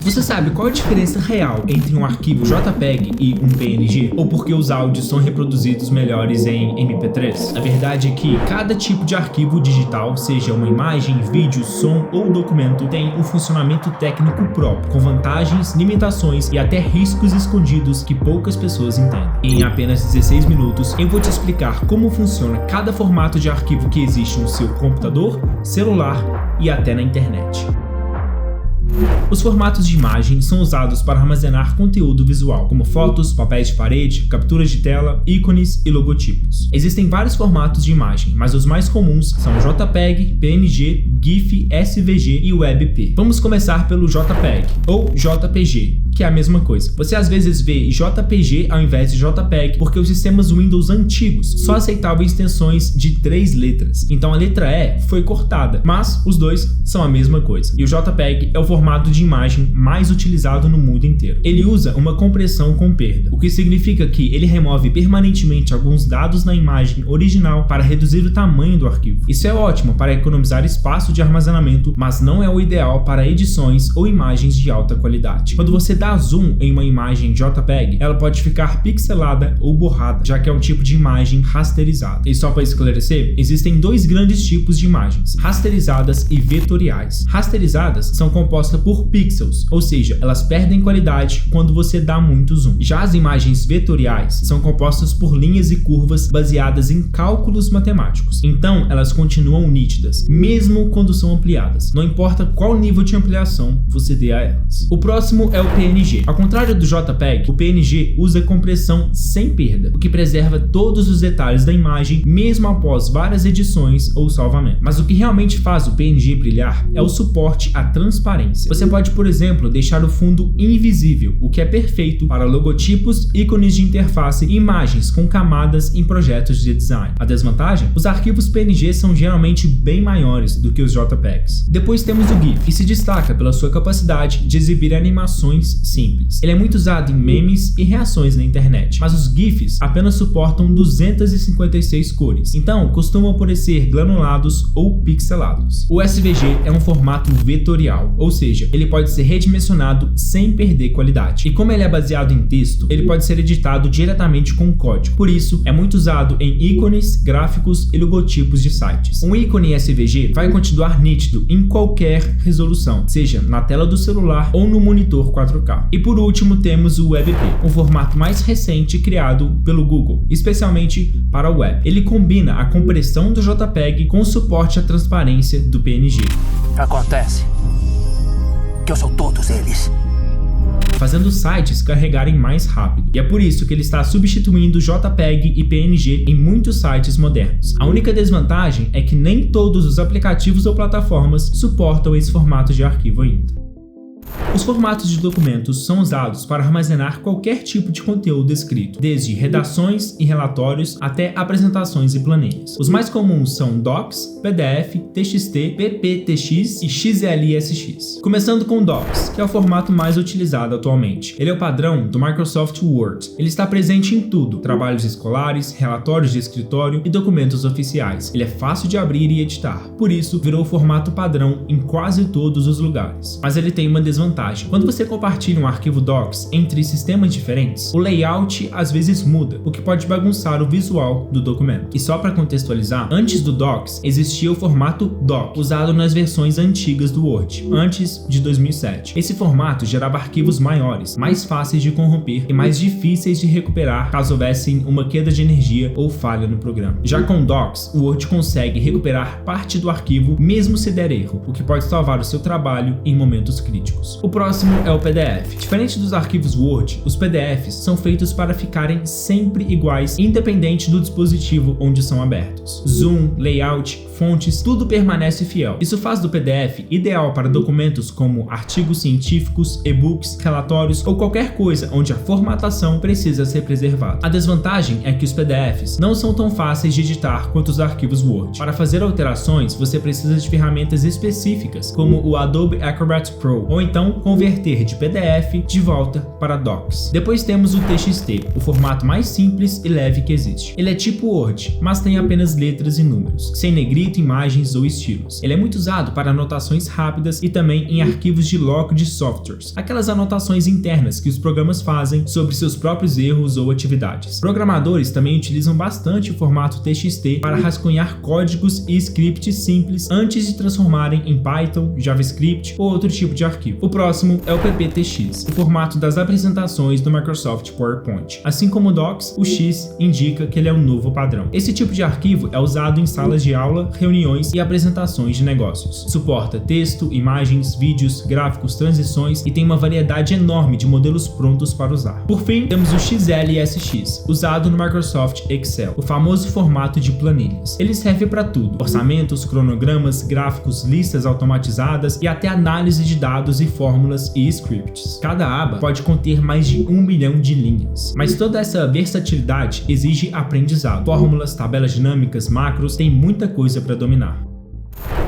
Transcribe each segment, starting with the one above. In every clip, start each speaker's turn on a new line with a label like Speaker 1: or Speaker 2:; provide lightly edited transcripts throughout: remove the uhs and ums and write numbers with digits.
Speaker 1: Você sabe qual a diferença real entre um arquivo JPEG e um PNG? Ou porque os áudios são reproduzidos melhores em MP3? A verdade é que cada tipo de arquivo digital, seja uma imagem, vídeo, som ou documento, tem um funcionamento técnico próprio, com vantagens, limitações e até riscos escondidos que poucas pessoas entendem. E em apenas 16 minutos, eu vou te explicar como funciona cada formato de arquivo que existe no seu computador, celular e até na internet. Os formatos de imagem são usados para armazenar conteúdo visual, como fotos, papéis de parede, capturas de tela, ícones e logotipos. Existem vários formatos de imagem, mas os mais comuns são JPEG, PNG, GIF, SVG e WebP. Vamos começar pelo JPEG, ou JPG, que é a mesma coisa. Você às vezes vê JPG ao invés de JPEG porque os sistemas Windows antigos só aceitavam extensões de 3 letras, então a letra E foi cortada, mas os dois são a mesma coisa. E o JPEG é o formato de imagem mais utilizado no mundo inteiro. Ele usa uma compressão com perda, o que significa que ele remove permanentemente alguns dados na imagem original para reduzir o tamanho do arquivo. Isso é ótimo para economizar espaço de armazenamento, mas não é o ideal para edições ou imagens de alta qualidade. Quando você dá zoom em uma imagem JPEG, ela pode ficar pixelada ou borrada, já que é um tipo de imagem rasterizada. E só para esclarecer, existem dois grandes tipos de imagens, rasterizadas e vetoriais. Rasterizadas são compostas por pixels, ou seja, elas perdem qualidade quando você dá muito zoom. Já as imagens vetoriais são compostas por linhas e curvas baseadas em cálculos matemáticos, então elas continuam nítidas, mesmo quando são ampliadas, não importa qual nível de ampliação você dê a elas. O próximo é o PNG. Ao contrário do JPEG, o PNG usa compressão sem perda, o que preserva todos os detalhes da imagem mesmo após várias edições ou salvamento. Mas o que realmente faz o PNG brilhar é o suporte à transparência. Você pode, por exemplo, deixar o fundo invisível, o que é perfeito para logotipos, ícones de interface e imagens com camadas em projetos de design. A desvantagem? Os arquivos PNG são geralmente bem maiores do que os JPEGs. Depois temos o GIF, que se destaca pela sua capacidade de exibir animações simples. Ele é muito usado em memes e reações na internet, mas os GIFs apenas suportam 256 cores, então costumam parecer granulados ou pixelados. O SVG é um formato vetorial, ou seja, ele pode ser redimensionado sem perder qualidade. E como ele é baseado em texto, ele pode ser editado diretamente com código. Por isso, é muito usado em ícones, gráficos e logotipos de sites. Um ícone SVG vai continuar nítido em qualquer resolução, seja na tela do celular ou no monitor 4K. E por último, temos o WebP, o formato mais recente criado pelo Google, especialmente para o web. Ele combina a compressão do JPEG com o suporte à transparência do PNG.
Speaker 2: Acontece que eu sou todos eles,
Speaker 1: fazendo os sites carregarem mais rápido. E é por isso que ele está substituindo JPEG e PNG em muitos sites modernos. A única desvantagem é que nem todos os aplicativos ou plataformas suportam esse formato de arquivo ainda. Os formatos de documentos são usados para armazenar qualquer tipo de conteúdo escrito, desde redações e relatórios até apresentações e planilhas. Os mais comuns são Docs, PDF, TXT, PPTX e XLSX. Começando com Docs, que é o formato mais utilizado atualmente. Ele é o padrão do Microsoft Word. Ele está presente em tudo: trabalhos escolares, relatórios de escritório e documentos oficiais. Ele é fácil de abrir e editar, por isso virou o formato padrão em quase todos os lugares. Mas ele tem uma desvantagem. Quando você compartilha um arquivo Docs entre sistemas diferentes, o layout às vezes muda, o que pode bagunçar o visual do documento. E só para contextualizar, antes do Docs existia o formato Doc, usado nas versões antigas do Word, antes de 2007. Esse formato gerava arquivos maiores, mais fáceis de corromper e mais difíceis de recuperar caso houvesse uma queda de energia ou falha no programa. Já com Docs, o Word consegue recuperar parte do arquivo mesmo se der erro, o que pode salvar o seu trabalho em momentos críticos. O próximo é o PDF. Diferente dos arquivos Word, os PDFs são feitos para ficarem sempre iguais, independente do dispositivo onde são abertos. Zoom, layout, fontes, tudo permanece fiel. Isso faz do PDF ideal para documentos como artigos científicos, e-books, relatórios ou qualquer coisa onde a formatação precisa ser preservada. A desvantagem é que os PDFs não são tão fáceis de editar quanto os arquivos Word. Para fazer alterações, você precisa de ferramentas específicas, como o Adobe Acrobat Pro, ou então converter de PDF de volta para Docs. Depois temos o TXT, o formato mais simples e leve que existe. Ele é tipo Word, mas tem apenas letras e números, sem negrito escrita, imagens ou estilos. Ele é muito usado para anotações rápidas e também em arquivos de log de softwares, aquelas anotações internas que os programas fazem sobre seus próprios erros ou atividades. Programadores também utilizam bastante o formato TXT para rascunhar códigos e scripts simples antes de transformarem em Python, JavaScript ou outro tipo de arquivo. O próximo é o PPTX, o formato das apresentações do Microsoft PowerPoint. Assim como o Docs, o X indica que ele é um novo padrão. Esse tipo de arquivo é usado em salas de aula, reuniões e apresentações de negócios. Suporta texto, imagens, vídeos, gráficos, transições e tem uma variedade enorme de modelos prontos para usar. Por fim, temos o XLSX, usado no Microsoft Excel, o famoso formato de planilhas. Ele serve para tudo: orçamentos, cronogramas, gráficos, listas automatizadas e até análise de dados e fórmulas e scripts. Cada aba pode conter mais de 1 milhão de linhas. Mas toda essa versatilidade exige aprendizado. Fórmulas, tabelas dinâmicas, macros, tem muita coisa para dominar.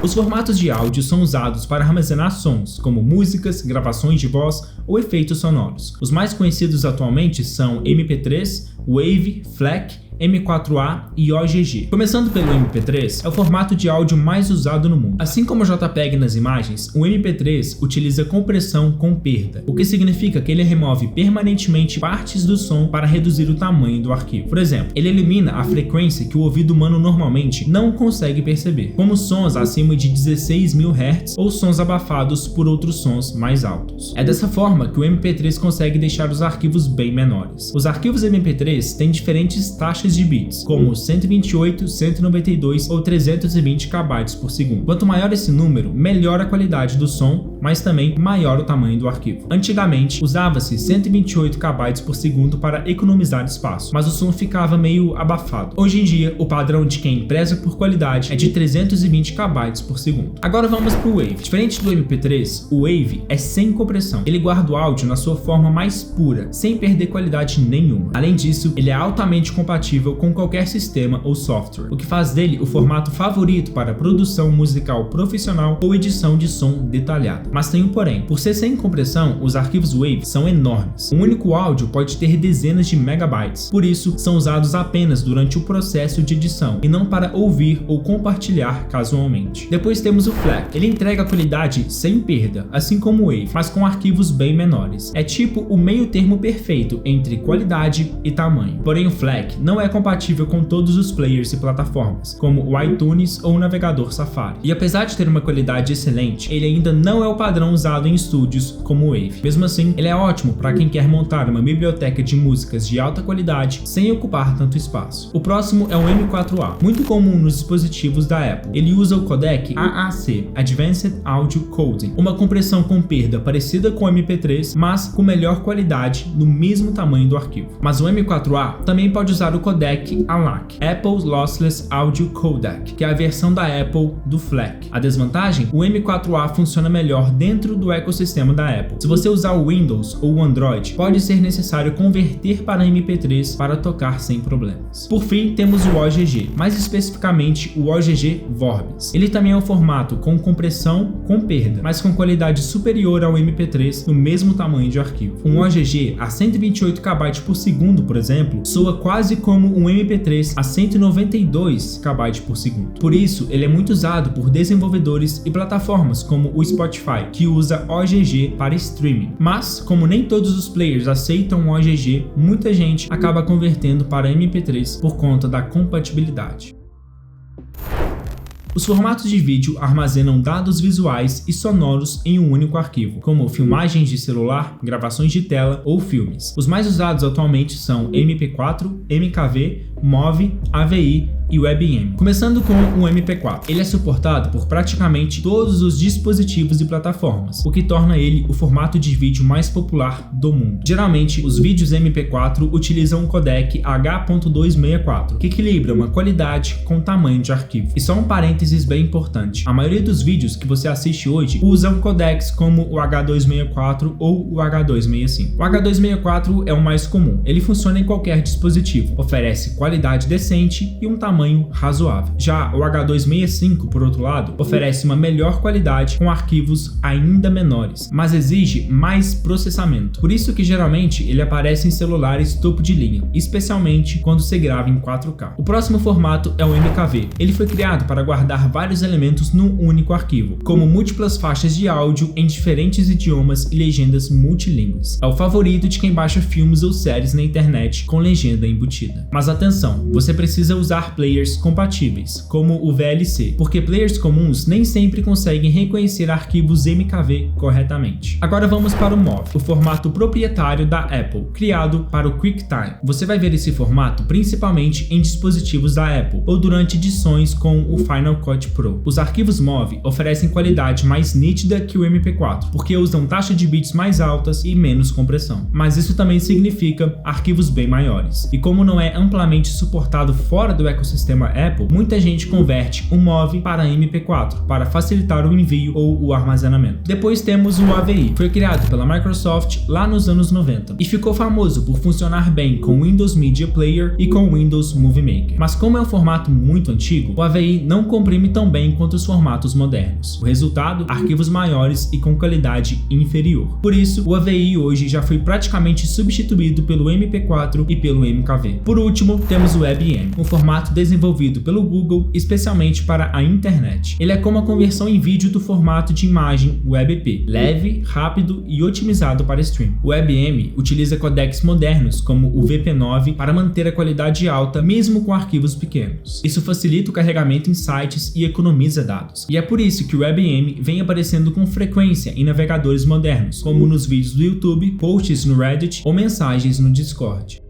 Speaker 1: Os formatos de áudio são usados para armazenar sons, como músicas, gravações de voz ou efeitos sonoros. Os mais conhecidos atualmente são MP3, Wave, FLAC, M4A e OGG. Começando pelo MP3, é o formato de áudio mais usado no mundo. Assim como o JPEG nas imagens, o MP3 utiliza compressão com perda, o que significa que ele remove permanentemente partes do som para reduzir o tamanho do arquivo. Por exemplo, ele elimina a frequência que o ouvido humano normalmente não consegue perceber, como sons acima de 16.000 Hz ou sons abafados por outros sons mais altos. É dessa forma que o MP3 consegue deixar os arquivos bem menores. Os arquivos MP3 têm diferentes taxas de bits, como 128, 192 ou 320 KB por segundo. Quanto maior esse número, melhor a qualidade do som, mas também maior o tamanho do arquivo. Antigamente, usava-se 128 KB por segundo para economizar espaço, mas o som ficava meio abafado. Hoje em dia, o padrão de quem preza por qualidade é de 320 KB por segundo. Agora vamos para o Wave. Diferente do MP3, o Wave é sem compressão. Ele guarda o áudio na sua forma mais pura, sem perder qualidade nenhuma. Além disso, ele é altamente compatível com qualquer sistema ou software, o que faz dele o formato favorito para produção musical profissional ou edição de som detalhada. Mas tem um porém: por ser sem compressão, os arquivos Wave são enormes. Um único áudio pode ter dezenas de megabytes, por isso são usados apenas durante o processo de edição e não para ouvir ou compartilhar casualmente. Depois temos o FLAC. Ele entrega qualidade sem perda, assim como o Wave, mas com arquivos bem menores. É tipo o meio termo perfeito entre qualidade e tamanho. Porém, o FLAC não é compatível com todos os players e plataformas, como o iTunes ou o navegador Safari. E apesar de ter uma qualidade excelente, ele ainda não é o padrão usado em estúdios como o Wave. Mesmo assim, ele é ótimo para quem quer montar uma biblioteca de músicas de alta qualidade sem ocupar tanto espaço. O próximo é o M4A, muito comum nos dispositivos da Apple. Ele usa o codec AAC, Advanced Audio Coding, uma compressão com perda parecida com o MP3, mas com melhor qualidade no mesmo tamanho do arquivo. Mas o M4A também pode usar o codec ALAC, Apple Lossless Audio Codec, que é a versão da Apple do FLAC. A desvantagem? O M4A funciona melhor dentro do ecossistema da Apple. Se você usar o Windows ou o Android, pode ser necessário converter para MP3 para tocar sem problemas. Por fim, temos o OGG, mais especificamente o OGG Vorbis. Ele também é um formato com compressão com perda, mas com qualidade superior ao MP3 no mesmo tamanho de arquivo. Um OGG a 128 KB por segundo, por exemplo, soa quase como um MP3 a 192 KB por segundo. Por isso, ele é muito usado por desenvolvedores e plataformas como o Spotify, que usa OGG para streaming. Mas, como nem todos os players aceitam o OGG, muita gente acaba convertendo para MP3 por conta da compatibilidade. Os formatos de vídeo armazenam dados visuais e sonoros em um único arquivo, como filmagens de celular, gravações de tela ou filmes. Os mais usados atualmente são MP4, MKV, MOV, AVI e WebM. Começando com o MP4. Ele é suportado por praticamente todos os dispositivos e plataformas, o que torna ele o formato de vídeo mais popular do mundo. Geralmente, os vídeos MP4 utilizam um codec H.264, que equilibra uma qualidade com tamanho de arquivo. E só um parênteses bem importante: a maioria dos vídeos que você assiste hoje usam codecs como o H.264 ou o H.265. O H.264 é o mais comum. Ele funciona em qualquer dispositivo, oferece qualidade decente e um tamanho tamanho razoável. Já o H265, por outro lado, oferece uma melhor qualidade com arquivos ainda menores, mas exige mais processamento. Por isso que geralmente ele aparece em celulares topo de linha, especialmente quando se grava em 4K. O próximo formato é o MKV. Ele foi criado para guardar vários elementos num único arquivo, como múltiplas faixas de áudio em diferentes idiomas e legendas multilingües. É o favorito de quem baixa filmes ou séries na internet com legenda embutida. Mas atenção, você precisa usar players compatíveis, como o VLC, porque players comuns nem sempre conseguem reconhecer arquivos MKV corretamente. Agora vamos para o MOV, o formato proprietário da Apple, criado para o QuickTime. Você vai ver esse formato principalmente em dispositivos da Apple ou durante edições com o Final Cut Pro. Os arquivos MOV oferecem qualidade mais nítida que o MP4, porque usam taxa de bits mais altas e menos compressão. Mas isso também significa arquivos bem maiores. E como não é amplamente suportado fora do ecossistema Apple, muita gente converte o MOV para MP4 para facilitar o envio ou o armazenamento. Depois temos o AVI. Foi criado pela Microsoft lá nos anos 90 e ficou famoso por funcionar bem com Windows Media Player e com Windows Movie Maker. Mas como é um formato muito antigo, o AVI não comprime tão bem quanto os formatos modernos. O resultado, arquivos maiores e com qualidade inferior. Por isso, o AVI hoje já foi praticamente substituído pelo MP4 e pelo MKV. Por último, temos o WebM, um formato desenvolvido pelo Google especialmente para a internet. Ele é como a conversão em vídeo do formato de imagem WebP, leve, rápido e otimizado para stream. O WebM utiliza codecs modernos como o VP9 para manter a qualidade alta mesmo com arquivos pequenos. Isso facilita o carregamento em sites e economiza dados. E é por isso que o WebM vem aparecendo com frequência em navegadores modernos, como nos vídeos do YouTube, posts no Reddit ou mensagens no Discord.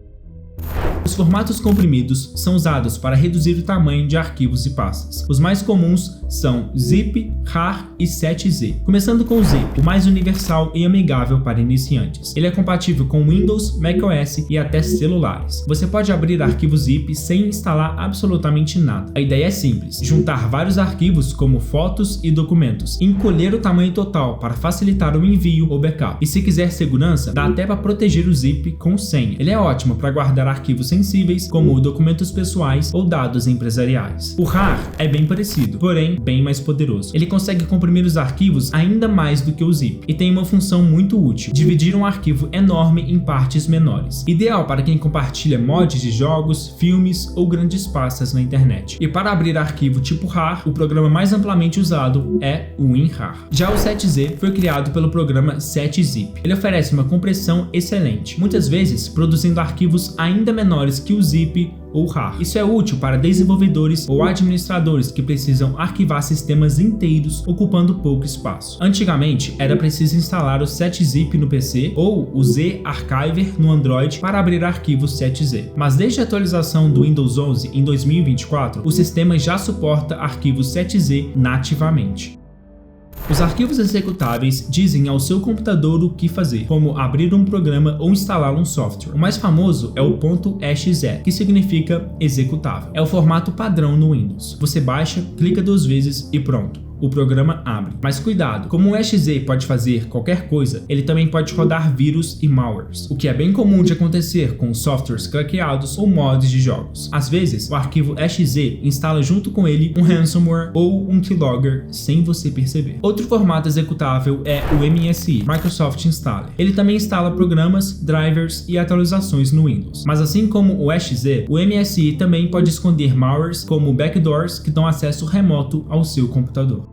Speaker 1: Os formatos comprimidos são usados para reduzir o tamanho de arquivos e pastas. Os mais comuns são ZIP, RAR e 7Z. Começando com o ZIP, o mais universal e amigável para iniciantes. Ele é compatível com Windows, macOS e até celulares. Você pode abrir arquivos ZIP sem instalar absolutamente nada. A ideia é simples: juntar vários arquivos como fotos e documentos, e encolher o tamanho total para facilitar o envio ou backup. E se quiser segurança, dá até para proteger o ZIP com senha. Ele é ótimo para guardar arquivos sensíveis, como documentos pessoais ou dados empresariais. O RAR é bem parecido, porém bem mais poderoso. Ele consegue comprimir os arquivos ainda mais do que o ZIP e tem uma função muito útil: dividir um arquivo enorme em partes menores. Ideal para quem compartilha mods de jogos, filmes ou grandes pastas na internet. E para abrir arquivo tipo RAR, o programa mais amplamente usado é o WinRAR. Já o 7Z foi criado pelo programa 7zip. Ele oferece uma compressão excelente, muitas vezes produzindo arquivos ainda menores que o ZIP ou RAR. Isso é útil para desenvolvedores ou administradores que precisam arquivar sistemas inteiros ocupando pouco espaço. Antigamente, era preciso instalar o 7zip no PC ou o Z-Archiver no Android para abrir arquivos 7Z. Mas desde a atualização do Windows 11 em 2024, o sistema já suporta arquivos 7Z nativamente. Os arquivos executáveis dizem ao seu computador o que fazer, como abrir um programa ou instalar um software. O mais famoso é o .exe, que significa executável. É o formato padrão no Windows. Você baixa, clica 2 vezes e pronto. O programa abre. Mas cuidado, como o exe pode fazer qualquer coisa, ele também pode rodar vírus e malwares, o que é bem comum de acontecer com softwares craqueados ou mods de jogos. Às vezes, o arquivo exe instala junto com ele um ransomware ou um keylogger sem você perceber. Outro formato executável é o MSI, Microsoft Installer. Ele também instala programas, drivers e atualizações no Windows. Mas assim como o exe, o MSI também pode esconder malwares como backdoors que dão acesso remoto ao seu computador.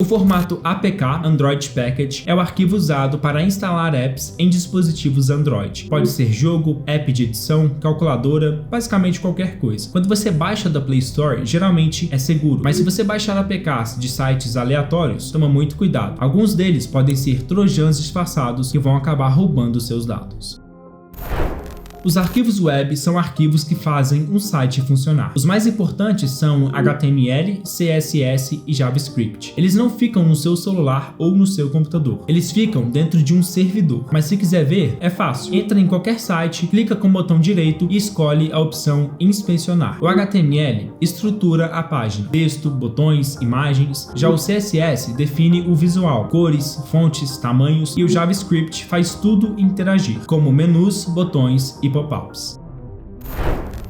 Speaker 1: O formato APK, Android Package, é o arquivo usado para instalar apps em dispositivos Android. Pode ser jogo, app de edição, calculadora, basicamente qualquer coisa. Quando você baixa da Play Store, geralmente é seguro, mas se você baixar APKs de sites aleatórios, toma muito cuidado. Alguns deles podem ser trojans disfarçados que vão acabar roubando seus dados. Os arquivos web são arquivos que fazem um site funcionar. Os mais importantes são HTML, CSS e JavaScript. Eles não ficam no seu celular ou no seu computador. Eles ficam dentro de um servidor. Mas se quiser ver, é fácil. Entra em qualquer site, clica com o botão direito e escolhe a opção Inspecionar. O HTML estrutura a página. Texto, botões, imagens. Já o CSS define o visual, cores, fontes, tamanhos, e o JavaScript faz tudo interagir, como menus, botões e pop-ups.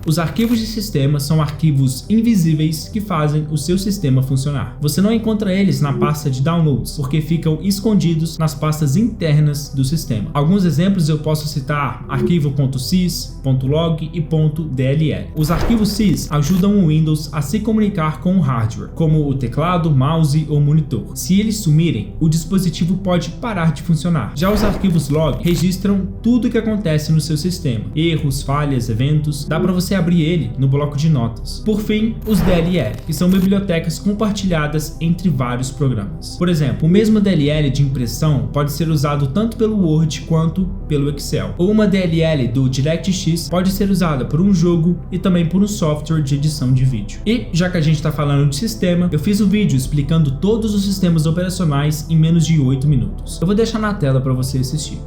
Speaker 1: Os arquivos de sistema são arquivos invisíveis que fazem o seu sistema funcionar. Você não encontra eles na pasta de downloads, porque ficam escondidos nas pastas internas do sistema. Alguns exemplos eu posso citar arquivo .sys, .log e .dll. Os arquivos sys ajudam o Windows a se comunicar com o hardware, como o teclado, mouse ou monitor. Se eles sumirem, o dispositivo pode parar de funcionar. Já os arquivos log registram tudo o que acontece no seu sistema, erros, falhas, eventos. Dá para você abrir ele no bloco de notas. Por fim, os DLL, que são bibliotecas compartilhadas entre vários programas. Por exemplo, o mesmo DLL de impressão pode ser usado tanto pelo Word quanto pelo Excel. Ou uma DLL do DirectX pode ser usada por um jogo e também por um software de edição de vídeo. E já que a gente está falando de sistema, eu fiz um vídeo explicando todos os sistemas operacionais em menos de 8 minutos. Eu vou deixar na tela para você assistir.